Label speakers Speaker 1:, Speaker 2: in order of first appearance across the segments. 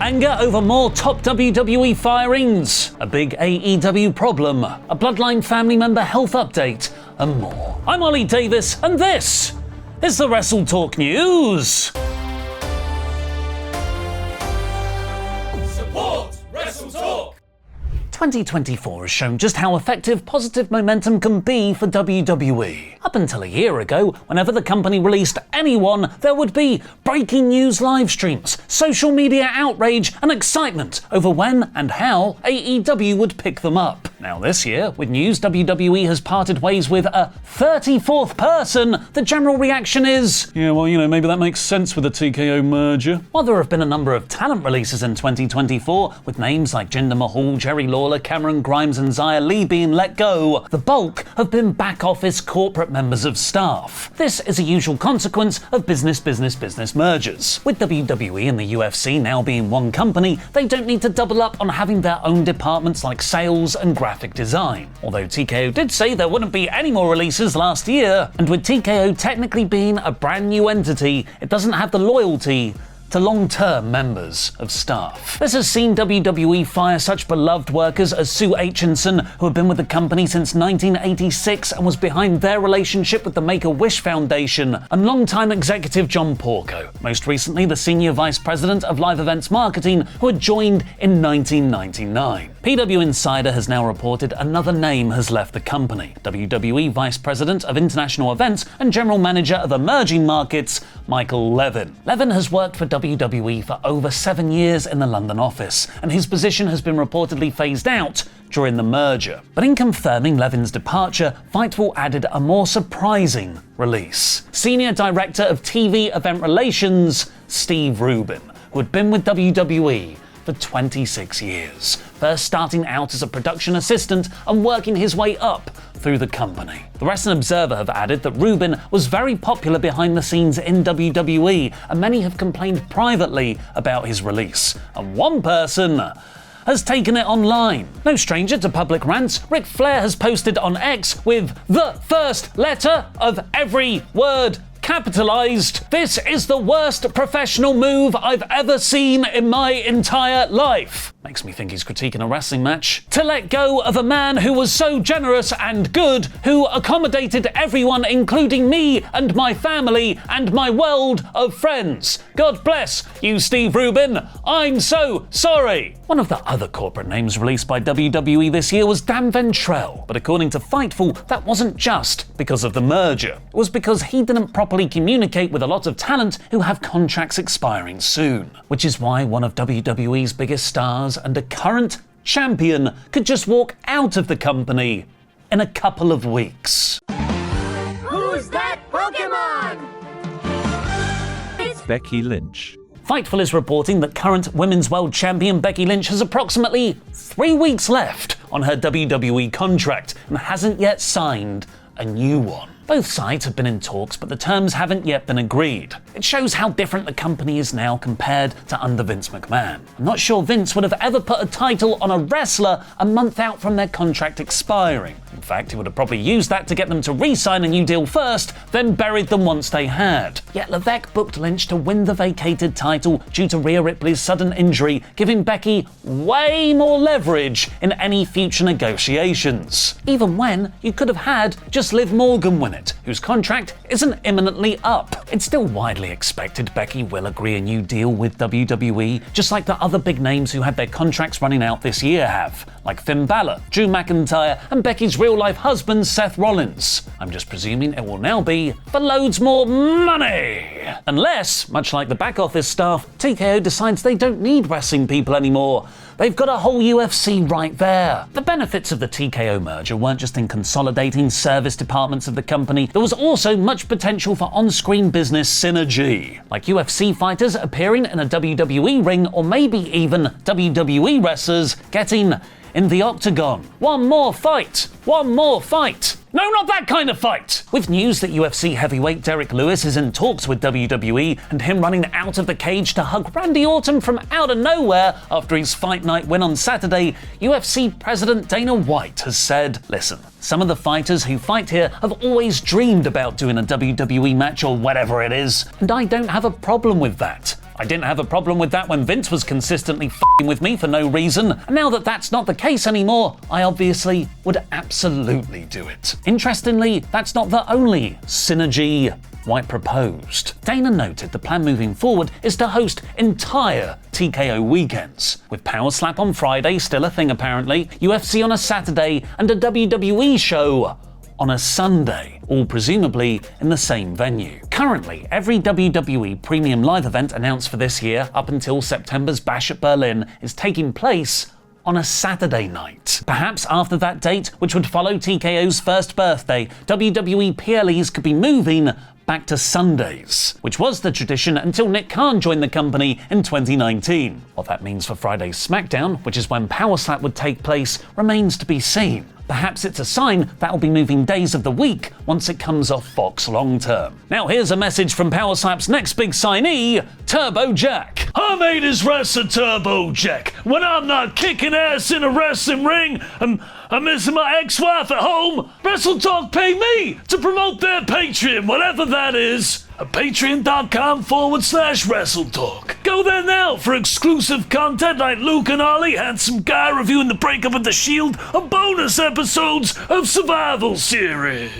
Speaker 1: Anger over more top WWE firings, a big AEW problem, a Bloodline family member health update, and more. I'm Ollie Davis, and this is the WrestleTalk News.
Speaker 2: Support WrestleTalk!
Speaker 1: 2024 has shown just how effective positive momentum can be for WWE. Up until a year ago, whenever the company released anyone, there would be breaking news live streams, social media outrage, and excitement over when and how AEW would pick them up. Now this year, with news WWE has parted ways with a 34th person, the general reaction is, yeah, well, maybe that makes sense with the TKO merger. While there have been a number of talent releases in 2024, with names like Jinder Mahal, Jerry Lawler, Cameron Grimes, and Xia Li being let go, the bulk have been back office corporate members of staff. This is a usual consequence of business mergers. With WWE and the UFC now being one company, they don't need to double up on having their own departments like sales and graphic design. Although TKO did say there wouldn't be any more releases last year, and with TKO technically being a brand new entity, it doesn't have the loyalty to long-term members of staff. This has seen WWE fire such beloved workers as Sue Aitchison, who had been with the company since 1986 and was behind their relationship with the Make-A-Wish Foundation, and longtime executive John Porco, most recently the Senior Vice President of Live Events Marketing, who had joined in 1999. PW Insider has now reported another name has left the company. WWE Vice President of International Events and General Manager of Emerging Markets, Michael Levin. Levin has worked for WWE for over 7 years in the London office, and his position has been reportedly phased out during the merger. But in confirming Levin's departure, Fightful added a more surprising release. Senior Director of TV Event Relations, Steve Rubin, who had been with WWE for 26 years, first starting out as a production assistant and working his way up through the company. The Wrestling Observer have added that Rubin was very popular behind the scenes in WWE, and many have complained privately about his release. And one person has taken it online. No stranger to public rants, Ric Flair has posted on X with the first letter of every word capitalized. This is the worst professional move I've ever seen in my entire life. Makes me think he's critiquing a wrestling match. To let go of a man who was so generous and good, who accommodated everyone, including me and my family and my world of friends. God bless you, Steve Rubin. I'm so sorry. One of the other corporate names released by WWE this year was Dan Ventrell, but according to Fightful, that wasn't just because of the merger. It was because he didn't properly communicate with a lot of talent who have contracts expiring soon, which is why one of WWE's biggest stars and a current champion could just walk out of the company in a couple of weeks.
Speaker 2: Who's that Pokemon?
Speaker 3: It's Becky Lynch.
Speaker 1: Fightful is reporting that current Women's World Champion Becky Lynch has approximately 3 weeks left on her WWE contract and hasn't yet signed a new one. Both sides have been in talks, but the terms haven't yet been agreed. It shows how different the company is now compared to under Vince McMahon. I'm not sure Vince would have ever put a title on a wrestler a month out from their contract expiring. In fact, he would have probably used that to get them to re-sign a new deal first, then buried them once they had. Yet Levesque booked Lynch to win the vacated title due to Rhea Ripley's sudden injury, giving Becky way more leverage in any future negotiations. Even when you could have had just Liv Morgan win it, whose contract isn't imminently up. It's still widely expected Becky will agree a new deal with WWE, just like the other big names who had their contracts running out this year have, like Finn Balor, Drew McIntyre, and Becky's real-life husband, Seth Rollins. I'm just presuming it will now be for loads more money. Unless, much like the back office staff, TKO decides they don't need wrestling people anymore. They've got a whole UFC right there. The benefits of the TKO merger weren't just in consolidating service departments of the company, there was also much potential for on-screen business synergy, like UFC fighters appearing in a WWE ring, or maybe even WWE wrestlers getting in the octagon. One more fight! One more fight! No, not that kind of fight! With news that UFC heavyweight Derek Lewis is in talks with WWE and him running out of the cage to hug Randy Orton from out of nowhere after his Fight Night win on Saturday, UFC President Dana White has said, listen, some of the fighters who fight here have always dreamed about doing a WWE match or whatever it is, and I don't have a problem with that. I didn't have a problem with that when Vince was consistently f***ing with me for no reason, and now that that's not the case anymore, I obviously would absolutely do it. Interestingly, that's not the only synergy White proposed. Dana noted the plan moving forward is to host entire TKO weekends, with Power Slap on Friday, still a thing apparently, UFC on a Saturday, and a WWE show on a Sunday, all presumably in the same venue. Currently, every WWE premium live event announced for this year, up until September's Bash at Berlin, is taking place on a Saturday night. Perhaps after that date, which would follow TKO's first birthday, WWE PLEs could be moving back to Sundays, which was the tradition until Nick Khan joined the company in 2019. What that means for Friday's SmackDown, which is when Power Slap would take place, remains to be seen. Perhaps it's a sign that'll be moving days of the week once it comes off Fox long term. Now here's a message from Power Slap's next big signee, Turbo Jack.
Speaker 4: I made his wrestler Turbo Jack. When I'm not kicking ass in a wrestling ring, I'm missing my ex-wife at home. WrestleTalk pay me to promote their Patreon, whatever that is. At patreon.com/WrestleTalk. Go there now for exclusive content like Luke and Ollie, Handsome Guy reviewing the breakup of The Shield, and bonus episodes of Survival Series.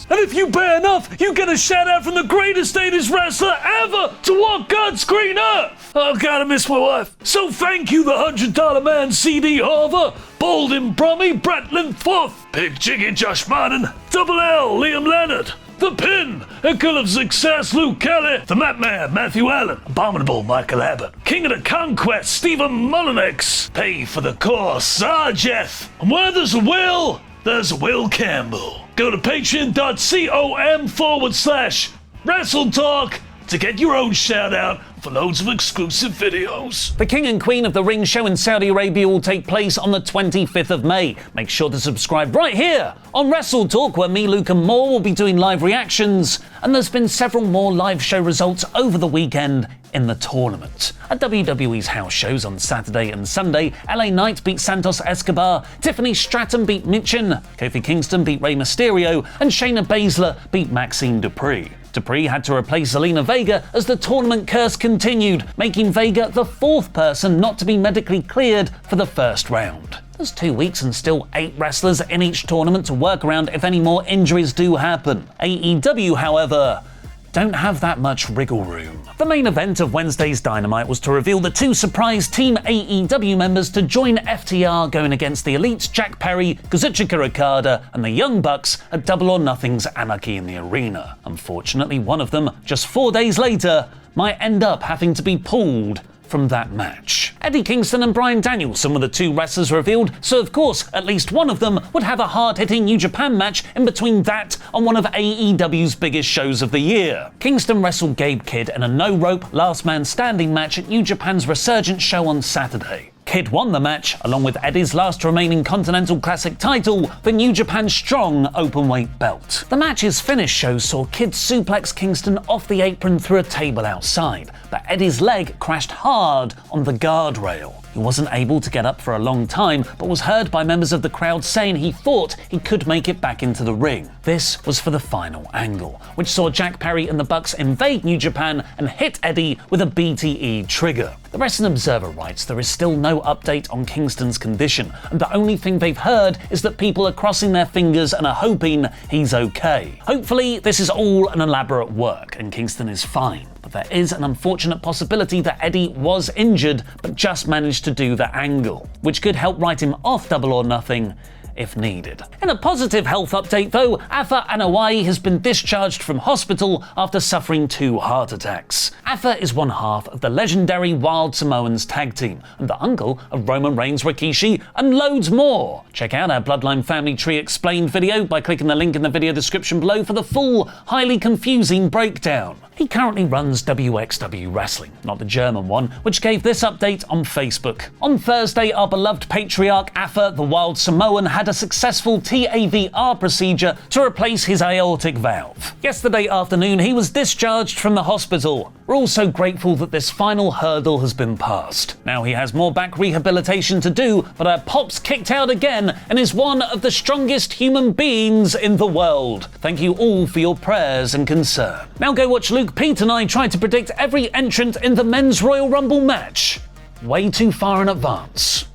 Speaker 4: And if you pay enough, you get a shout out from the greatest 80s wrestler ever to walk God's green earth. Oh God, I miss my wife. So thank you, the $100 Man, CD Harver, Bolden Brummy, Brett Linfoot, Big Jiggy Josh Martin, Double L Liam Leonard, The Pin, Echo of Success Luke Kelly, The Map Man Matthew Allen, Abominable Michael Abbott, King of the Conquest Stephen Mullinex, Pay for the Course Sarjeth, and where there's a will, there's a Will Campbell. Go to patreon.com/WrestleTalk to get your own shout out for loads of exclusive videos.
Speaker 1: The King and Queen of the Ring show in Saudi Arabia will take place on the 25th of May. Make sure to subscribe right here on WrestleTalk, where me, Luke and more will be doing live reactions, and there's been several more live show results over the weekend in the tournament. At WWE's house shows on Saturday and Sunday, LA Knight beat Santos Escobar, Tiffany Stratton beat Michin, Kofi Kingston beat Rey Mysterio, and Shayna Baszler beat Maxine Dupree. Dupree had to replace Zelina Vega as the tournament curse continued, making Vega the fourth person not to be medically cleared for the first round. There's 2 weeks and still 8 wrestlers in each tournament to work around if any more injuries do happen. AEW, however, don't have that much wriggle room. The main event of Wednesday's Dynamite was to reveal the 2 surprise Team AEW members to join FTR going against the Elites Jack Perry, Kazuchika Okada, and the Young Bucks at Double or Nothing's Anarchy in the Arena. Unfortunately, one of them, just 4 days later, might end up having to be pulled from that match. Eddie Kingston and Bryan Danielson were the 2 wrestlers revealed, so of course at least one of them would have a hard-hitting New Japan match in between that and one of AEW's biggest shows of the year. Kingston wrestled Gabe Kidd in a no-rope last man standing match at New Japan's Resurgence show on Saturday. Kidd won the match, along with Eddie's last remaining Continental Classic title, the New Japan Strong Openweight belt. The match's finish show saw Kidd suplex Kingston off the apron through a table outside, but Eddie's leg crashed hard on the guardrail. He wasn't able to get up for a long time, but was heard by members of the crowd saying he thought he could make it back into the ring. This was for the final angle, which saw Jack Perry and the Bucks invade New Japan and hit Eddie with a BTE trigger. The Wrestling Observer writes there is still no update on Kingston's condition, and the only thing they've heard is that people are crossing their fingers and are hoping he's okay. Hopefully, this is all an elaborate work and Kingston is fine. But there is an unfortunate possibility that Eddie was injured but just managed to do the angle, which could help write him off Double or Nothing if needed. In a positive health update though, Afa Anoa'i has been discharged from hospital after suffering 2 heart attacks. Afa is one half of the legendary Wild Samoans tag team and the uncle of Roman Reigns, Rikishi, and loads more. Check out our Bloodline Family Tree Explained video by clicking the link in the video description below for the full, highly confusing breakdown. He currently runs WXW Wrestling, not the German one, which gave this update on Facebook. On Thursday, our beloved patriarch Afa, the Wild Samoan, had a successful TAVR procedure to replace his aortic valve. Yesterday afternoon, he was discharged from the hospital We're also grateful that this final hurdle has been passed. Now he has more back rehabilitation to do, but our Pop's kicked out again and is one of the strongest human beings in the world. Thank you all for your prayers and concern. Now go watch Luke, Pete and I try to predict every entrant in the Men's Royal Rumble match way too far in advance.